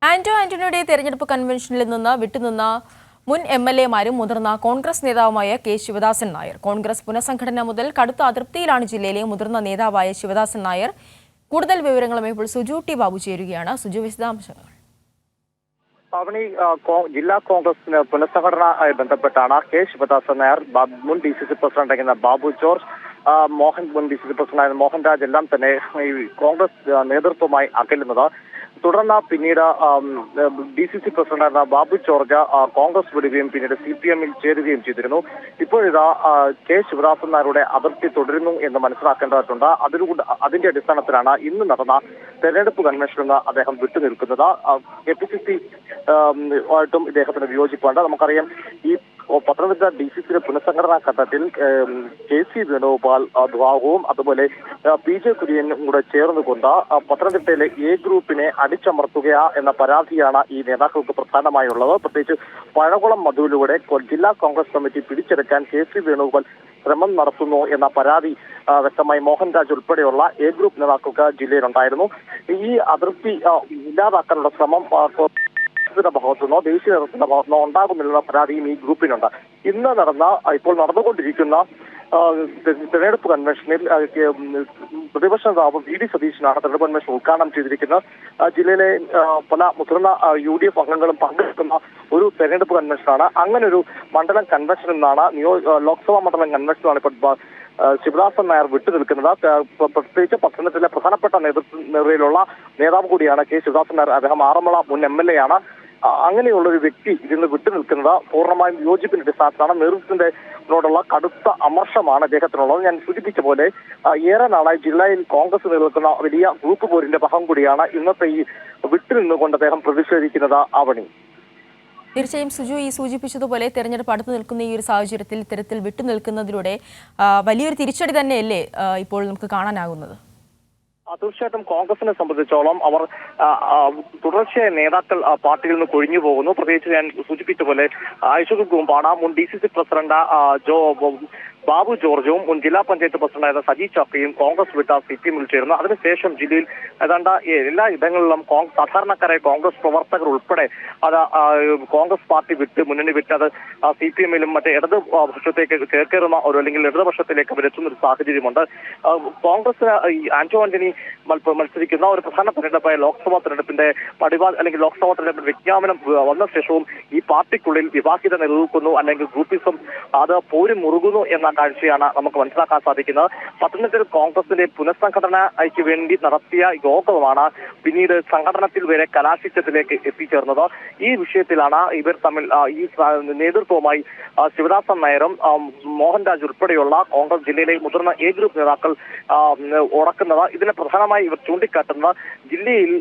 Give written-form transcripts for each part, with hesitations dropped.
ആന്റണിയുടെ തെരഞ്ഞെടുപ്പ് കൺവെൻഷനിൽ നിന്ന് വിട്ടുനിന്ന മുൻ എംഎൽഎമാരും മുതിർന്ന കോൺഗ്രസ് നേതാവുമായ കെ ശിവദാസൻ നായർ. കോൺഗ്രസ് പുനഃസംഘടന മുതൽ കടുത്ത അതൃപ്തിയിലാണ് ജില്ലയിലെ മുതിർന്ന നേതാവായ ശിവദാസൻ നായർ. കൂടുതൽ വിവരങ്ങളുമായി ഇപ്പോൾ സുജു ടി ബാബു ചേരുകയാണ്. സുജു, വിശദാംശങ്ങൾ. അവണി ജില്ലാ കോൺഗ്രസ് പുനഃസംഘടനയുമായി ബന്ധപ്പെട്ടാണ് കെ ശിവദാസൻ നായർ, മുൻ DCC പ്രസിഡന്റ് ബാബു ജോർജ്, മുൻ DCC പ്രസിഡന്റായ മോഹൻരാജ് എല്ലാം തന്നെ ഈ കോൺഗ്രസ് നേതൃത്വവുമായി അകലുന്നത്. തുടർന്ന് പിന്നീട് DCC പ്രസിഡന്റായിരുന്ന ബാബു ജോർജ് കോൺഗ്രസ് വിടുകയും പിന്നീട് CPM-ൽ ചേരുകയും ചെയ്തിരുന്നു. ഇപ്പോഴിതാ കെ ശിവദാസൻ നായരുടെ അതിർത്തി തുടരുന്നു എന്ന് മനസ്സിലാക്കേണ്ടതായിട്ടുണ്ട്. അതിന്റെ അടിസ്ഥാനത്തിലാണ് ഇന്ന് നടന്ന തെരഞ്ഞെടുപ്പ് കൺവെൻഷനിൽ നിന്ന് അദ്ദേഹം വിട്ടുനിൽക്കുന്നത്. KPCC ആയിട്ടും ഇദ്ദേഹത്തിന് വിയോജിപ്പുണ്ട്. നമുക്കറിയാം, ഈ പത്തനംതിട്ട DCC പുനഃസംഘടനാ ഘട്ടത്തിൽ KC വേണുഗോപാൽ വിഭാഗവും അതുപോലെ PJ കുര്യനും കൂടെ ചേർന്നുകൊണ്ട് പത്തനംതിട്ടയിലെ A ഗ്രൂപ്പിനെ അടിച്ചമർത്തുക എന്ന പരാതിയാണ് ഈ നേതാക്കൾക്ക് പ്രധാനമായുള്ളത്. പ്രത്യേകിച്ച് പഴകുളം മധുവിലൂടെ ജില്ലാ കോൺഗ്രസ് കമ്മിറ്റി പിടിച്ചെടുക്കാൻ KC വേണുഗോപാൽ ശ്രമം നടത്തുന്നു എന്ന പരാതി വ്യക്തമായി മോഹൻരാജ് ഉൾപ്പെടെയുള്ള A ഗ്രൂപ്പ് നേതാക്കൾക്ക് ജില്ലയിലുണ്ടായിരുന്നു. ഈ അതിർത്തി ഇല്ലാതാക്കാനുള്ള ശ്രമം ഭാഗത്തുനിന്നോ ദേശീയ നേതൃത്വത്തിന്റെ ഭാഗത്തുനിന്നോ ഉണ്ടാകുന്നില്ലെന്ന പരാതിയും ഈ ഗ്രൂപ്പിനുണ്ട്. ഇപ്പോൾ നടന്നുകൊണ്ടിരിക്കുന്ന തെരഞ്ഞെടുപ്പ് കൺവെൻഷനിൽ പ്രതിപക്ഷ നേതാവ് VD സതീശനാണ് തെരഞ്ഞെടുപ്പ് കൺവെൻഷൻ ഉദ്ഘാടനം ചെയ്തിരിക്കുന്നത്. ജില്ലയിലെ പല മുതിർന്ന UDF അംഗങ്ങളും പങ്കെടുക്കുന്ന ഒരു തെരഞ്ഞെടുപ്പ് കൺവെൻഷനാണ്. അങ്ങനെ ഒരു മണ്ഡലം കൺവെൻഷനിൽ നിന്നാണ് ലോക്സഭാ മണ്ഡലം കൺവെൻഷനാണ് ഇപ്പോൾ ശിവദാസൻ നായർ വിട്ടുനിൽക്കുന്നത്. പ്രത്യേകിച്ച് പത്തനംതിട്ടയിലെ പ്രധാനപ്പെട്ട നിലയിലുള്ള നേതാവ് കൂടിയാണ് കെ ശിവദാസൻ നായർ. അദ്ദേഹം ആറന്മുള മുൻ MLA ആണ്. അങ്ങനെയുള്ള ഒരു വ്യക്തി ഇതിൽ നിന്ന് വിട്ടുനിൽക്കുന്നത് പൂർണ്ണമായും വിയോജിപ്പിന്റെ അടിസ്ഥാനത്തിലാണ്. നേതൃത്വത്തിനോടുള്ള കടുത്ത അമർഷമാണ് അദ്ദേഹത്തിനുള്ളത്. ഞാൻ സൂചിപ്പിച്ച പോലെ ഏറെ നാളായി ജില്ലയിൽ കോൺഗ്രസ് നിലനിൽക്കുന്ന വലിയ ഗ്രൂപ്പ് പോരിന്റെ ഭാഗം കൂടിയാണ് ഇന്നത്തെ ഈ വിട്ടുനിന്നുകൊണ്ട് അദ്ദേഹം പ്രതിഷേധിക്കുന്നത്. അവണി, തീർച്ചയായും സുജു, ഈ സൂചിപ്പിച്ചതുപോലെ തെരഞ്ഞെടുപ്പ് അടുത്ത് നിൽക്കുന്ന ഈ ഒരു സാഹചര്യത്തിൽ ഇത്തരത്തിൽ വിട്ടുനിൽക്കുന്നതിലൂടെ വലിയൊരു തിരിച്ചടി തന്നെയല്ലേ ഇപ്പോൾ നമുക്ക് കാണാനാകുന്നത്? തീർച്ചയായിട്ടും കോൺഗ്രസിനെ സംബന്ധിച്ചോളം അവർ തുടർച്ചയായ നേതാക്കൾ പാർട്ടിയിൽ നിന്ന് കൊഴിഞ്ഞു പോകുന്നു. പ്രത്യേകിച്ച് ഞാൻ സൂചിപ്പിച്ച പോലെ ഐശ്വര്യ ഗുമ്പാണ്, മുൻ DCC പ്രസിഡന്റ് ബാബു ജോർജും മുൻ ജില്ലാ പഞ്ചായത്ത് പ്രസിഡന്റായ സജി ചാക്കയും കോൺഗ്രസ് വിട്ട CPM-ൽ ചേർന്നു. അതിനുശേഷം ജില്ലയിൽ ഏതാണ്ട് എല്ലാ ഇടങ്ങളിലും സാധാരണക്കാരായ കോൺഗ്രസ് പ്രവർത്തകർ ഉൾപ്പെടെ അത് കോൺഗ്രസ് പാർട്ടി മുന്നണി വിട്ട് അത് CPM-ലും മറ്റേ ഇടതുപക്ഷത്തേക്ക് ചേർക്കേറുന്ന അല്ലെങ്കിൽ ഇടതുപക്ഷത്തിലേക്ക് അവരെത്തുന്ന ഒരു സാഹചര്യമുണ്ട്. കോൺഗ്രസ് ആന്റണി മത്സരിക്കുന്ന ഒരു പ്രധാന തെരഞ്ഞെടുപ്പായ ലോക്സഭാ തെരഞ്ഞെടുപ്പിന്റെ അല്ലെങ്കിൽ ലോക്സഭാ തെരഞ്ഞെടുപ്പിന്റെ വിജ്ഞാപനം വന്ന ശേഷവും ഈ പാർട്ടിക്കുള്ളിൽ വിവാഹിത നിലനിൽക്കുന്നു, അല്ലെങ്കിൽ ഗ്രൂപ്പിസം അത് പോരും മുറുകുന്നു എന്ന കാഴ്ചയാണ് നമുക്ക് മനസ്സിലാക്കാൻ സാധിക്കുന്നത്. പത്തനംതിട്ടയിൽ കോൺഗ്രസിന്റെ പുനഃസംഘടനയ്ക്ക് വേണ്ടി നടത്തിയ യോഗമാണ് പിന്നീട് സംഘടനത്തിൽ വരെ കലാശിച്ചതിലേക്ക് എത്തിച്ചേർന്നത്. ഈ വിഷയത്തിലാണ് ഇവർ തമ്മിൽ ഈ നേതൃത്വവുമായി ശിവദാസൻ നായരും മോഹൻരാജ് ഉൾപ്പെടെയുള്ള കോൺഗ്രസ് ജില്ലയിലെ മുതിർന്ന A ഗ്രൂപ്പ് നേതാക്കൾ ഉടക്കുന്നത്. ഇതിനെ പ്രധാനമായി ഇവർ ചൂണ്ടിക്കാട്ടുന്നത് ജില്ലയിൽ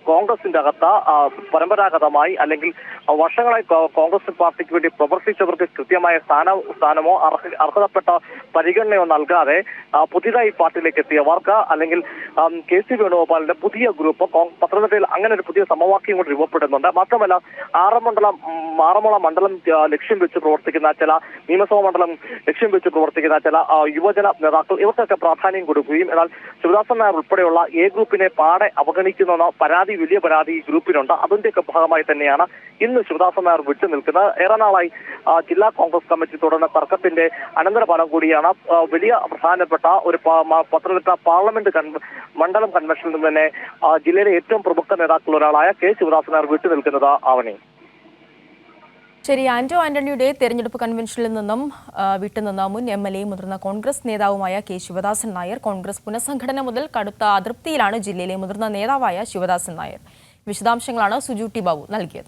കോൺഗ്രസിന്റെ അകത്ത് പരമ്പരാഗതമായി അല്ലെങ്കിൽ വർഷങ്ങളായി കോൺഗ്രസ് പാർട്ടിക്ക് വേണ്ടി പ്രവർത്തിച്ചവർക്ക് കൃത്യമായ സ്ഥാനമോ അർഹതപ്പെട്ട പരിഗണനയോ നൽകാതെ പുതിയതായി പാർട്ടിയിലേക്ക് എത്തിയവർക്ക് അല്ലെങ്കിൽ KC വേണുഗോപാലിന്റെ പുതിയ ഗ്രൂപ്പ് പത്തനംതിട്ടയിൽ അങ്ങനെ ഒരു പുതിയ സമവാക്യം കൂടി രൂപപ്പെടുന്നുണ്ട്. മാത്രമല്ല ആറന്മുള മണ്ഡലം ലക്ഷ്യം വെച്ച് പ്രവർത്തിക്കുന്ന ചില നിയമസഭാ മണ്ഡലം ലക്ഷ്യം വെച്ച് പ്രവർത്തിക്കുന്ന ചില യുവജന നേതാക്കൾ ഇവർക്കൊക്കെ പ്രാധാന്യം കൊടുക്കുകയും എന്നാൽ ശിവദാസൻ നായർ ഉൾപ്പെടെയുള്ള A ഗ്രൂപ്പിനെ പാടെ അവഗണിക്കുന്ന വലിയ പരാതി ഈ ഗ്രൂപ്പിനുണ്ട്. അതിന്റെയൊക്കെ ഭാഗമായി തന്നെയാണ് ഇന്ന് ശിവദാസൻ നായർ വിട്ടുനിൽക്കുന്നത്. ഏറെ നാളായി ജില്ലാ കോൺഗ്രസ് കമ്മിറ്റി തുടർന്ന തർക്കത്തിന്റെ അനന്തരഫലം കൂടിയാണ് വലിയ പ്രധാനപ്പെട്ട ഒരു പത്തനംതിട്ട പാർലമെന്റ് മണ്ഡലം കൺവെൻഷനിൽ നിന്ന് തന്നെ ജില്ലയിലെ ഏറ്റവും പ്രമുഖ നേതാക്കളിൽ ഒരാളായ കെ ശിവദാസൻ നായർ വിട്ടുനിൽക്കുന്നത്. ആവണി, ശരി. ആന്റണിയുടെ തെരഞ്ഞെടുപ്പ് കൺവെൻഷനിൽ നിന്നും വിട്ടുനിന്ന മുൻ MLA മുതിർന്ന കോൺഗ്രസ് നേതാവുമായ കെ ശിവദാസൻ നായർ. കോൺഗ്രസ് പുനഃസംഘടന മുതൽ കടുത്ത അതൃപ്തിയിലാണ് ജില്ലയിലെ മുതിർന്ന നേതാവായ ശിവദാസൻ നായർ. വിശദാംശങ്ങളാണ് സുജു ടി ബാബു നൽകിയത്.